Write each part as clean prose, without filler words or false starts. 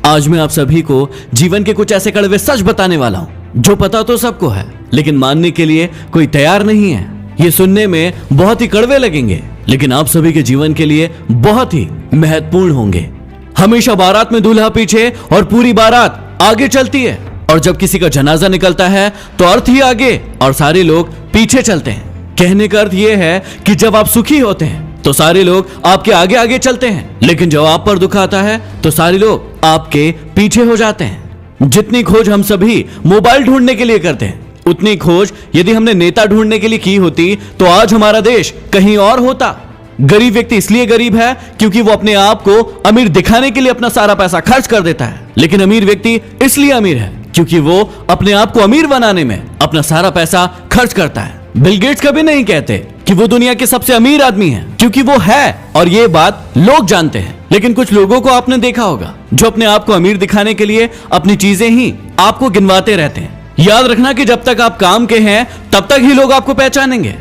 आज मैं आप सभी को जीवन के कुछ ऐसे कड़वे सच बताने वाला हूँ जो पता तो सबको है, लेकिन मानने के लिए कोई तैयार नहीं है। ये सुनने में बहुत ही कड़वे लगेंगे, लेकिन आप सभी के जीवन के लिए बहुत ही महत्वपूर्ण होंगे। हमेशा बारात में दूल्हा पीछे और पूरी बारात आगे चलती है, और जब किसी का जनाजा निकलता है तो अर्थ ही आगे और सारे लोग पीछे चलते हैं। कहने का अर्थ यह है कि जब आप सुखी होते हैं तो सारे लोग आपके आगे आगे चलते हैं, लेकिन जब आप पर दुख आता है तो सारे लोग आपके पीछे हो जाते हैं। जितनी खोज हम सभी मोबाइल ढूंढने के लिए करते हैं, उतनी खोज यदि हमने नेता ढूंढने के लिए की होती तो आज हमारा देश कहीं और होता। गरीब व्यक्ति इसलिए गरीब है क्योंकि वो अपने आप को अमीर दिखाने के लिए अपना सारा पैसा खर्च कर देता है, लेकिन अमीर व्यक्ति इसलिए अमीर है क्योंकि वो अपने आप को अमीर बनाने में अपना सारा पैसा खर्च करता है। बिल गेट्स कभी नहीं कहते कि वो दुनिया के सबसे अमीर आदमी है, क्योंकि वो है और ये बात लोग जानते हैं। लेकिन कुछ लोगों को आपने देखा होगा जो अपने आप को अमीर दिखाने के लिए अपनी चीजें ही आपको गिनवाते रहते हैं। याद रखना कि जब तक आप काम के हैं तब तक ही लोग आपको पहचानेंगे,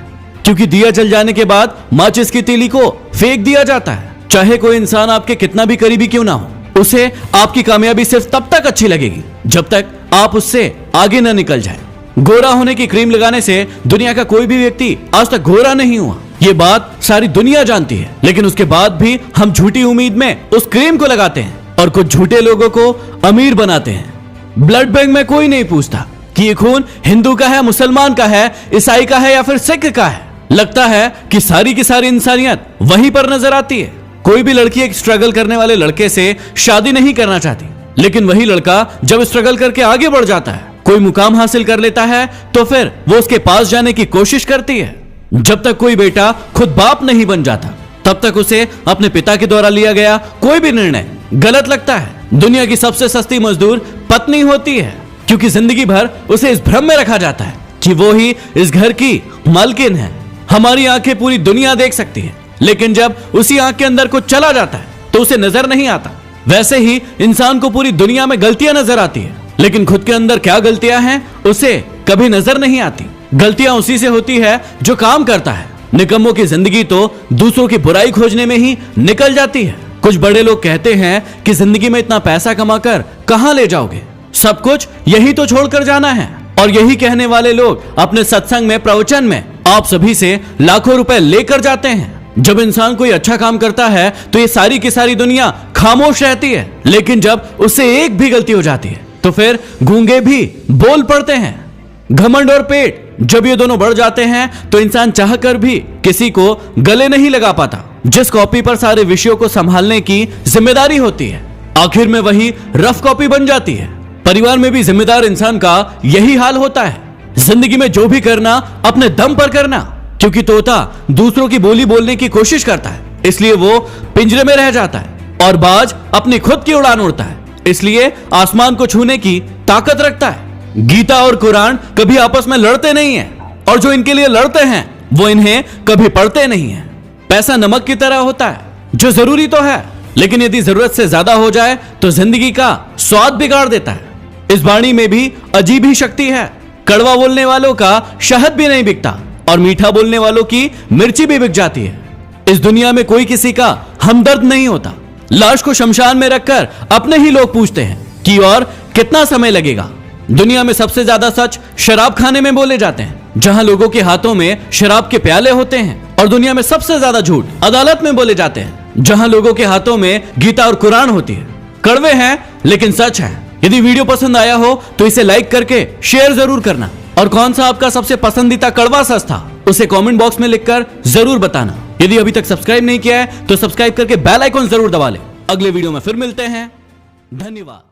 क्योंकि दिया जल जाने के बाद माचिस की तीली को फेंक दिया जाता है। चाहे कोई इंसान आपके कितना भी करीबी क्यों ना हो, उसे आपकी कामयाबी सिर्फ तब तक अच्छी लगेगी जब तक आप उससे आगे न निकल जाए। गोरा होने की क्रीम लगाने से दुनिया का कोई भी व्यक्ति आज तक गोरा नहीं हुआ, ये बात सारी दुनिया जानती है, लेकिन उसके बाद भी हम झूठी उम्मीद में उस क्रीम को लगाते हैं और कुछ झूठे लोगों को अमीर बनाते हैं। ब्लड बैंक में कोई नहीं पूछता कि ये खून हिंदू का है, मुसलमान का है, ईसाई का है या फिर सिख का है। लगता है कि सारी की सारी इंसानियत वहीं पर नजर आती है। कोई भी लड़की एक स्ट्रगल करने वाले लड़के से शादी नहीं करना चाहती, लेकिन वही लड़का जब स्ट्रगल करके आगे बढ़ जाता है, कोई मुकाम हासिल कर लेता है, तो फिर वो उसके पास जाने की कोशिश करती है। जब तक कोई बेटा खुद बाप नहीं बन जाता तब तक उसे अपने पिता के द्वारा लिया गया कोई भी निर्णय गलत लगता है। दुनिया की सबसे सस्ती मजदूर पत्नी होती है, क्योंकि जिंदगी भर उसे इस भ्रम में रखा जाता है कि वो ही इस घर की मालकिन है। हमारी आंखें पूरी दुनिया देख सकती है, लेकिन जब उसी आंख के अंदर कुछ चला जाता है तो उसे नजर नहीं आता। वैसे ही इंसान को पूरी दुनिया में गलतियां नजर आती है, लेकिन खुद के अंदर क्या गलतियां हैं उसे कभी नजर नहीं आती। गलतियां उसी से होती है जो काम करता है। निकम्मों की जिंदगी तो दूसरों की बुराई खोजने में ही निकल जाती है। कुछ बड़े लोग कहते हैं कि जिंदगी में इतना पैसा कमाकर कहां ले जाओगे, सब कुछ यही तो छोड़कर जाना है। और यही कहने वाले लोग अपने सत्संग में, प्रवचन में आप सभी से लाखों रुपए लेकर जाते हैं। जब इंसान कोई अच्छा काम करता है तो ये सारी की सारी दुनिया खामोश रहती है, लेकिन जब उससे एक भी गलती हो जाती है तो फिर गूंगे भी बोल पड़ते हैं। घमंड और पेट जब ये दोनों बढ़ जाते हैं तो इंसान चाहकर भी किसी को गले नहीं लगा पाता। जिस कॉपी पर सारे विषयों को संभालने की जिम्मेदारी होती है, आखिर में वही रफ कॉपी बन जाती है। परिवार में भी जिम्मेदार इंसान का यही हाल होता है। जिंदगी में जो भी करना अपने दम पर करना, क्योंकि तोता दूसरों की बोली बोलने की कोशिश करता है, इसलिए वो पिंजरे में रह जाता है, और बाज अपनी खुद की उड़ान उड़ता है, इसलिए आसमान को छूने की ताकत रखता है। गीता और कुरान कभी आपस में लड़ते नहीं हैं, और जो इनके लिए लड़ते हैं वो इन्हें कभी पढ़ते नहीं हैं। पैसा नमक की तरह होता है जो जरूरी तो है, लेकिन यदि जरूरत से ज्यादा हो जाए तो जिंदगी का स्वाद बिगाड़ देता है। इस वाणी में भी अजीब ही शक्ति है। कड़वा बोलने वालों का शहद भी नहीं बिकता, और मीठा बोलने वालों की मिर्ची भी बिक जाती है। इस दुनिया में कोई किसी का हमदर्द नहीं होता। लाश को शमशान में रखकर अपने ही लोग पूछते हैं कि और कितना समय लगेगा। दुनिया में सबसे ज्यादा सच शराब खाने में बोले जाते हैं, जहां लोगों के हाथों में शराब के प्याले होते हैं। और दुनिया में सबसे ज्यादा झूठ अदालत में बोले जाते हैं, जहां लोगों के हाथों में गीता और कुरान होती है। कड़वे हैं लेकिन सच है। यदि वीडियो पसंद आया हो तो इसे लाइक करके शेयर जरूर करना, और कौन सा आपका सबसे पसंदीदा कड़वा सच था उसे कमेंट बॉक्स में लिखकर जरूर बताना। यदि अभी तक सब्सक्राइब नहीं किया है तो सब्सक्राइब करके बेल आइकन जरूर दबा ले। अगले वीडियो में फिर मिलते हैं। धन्यवाद।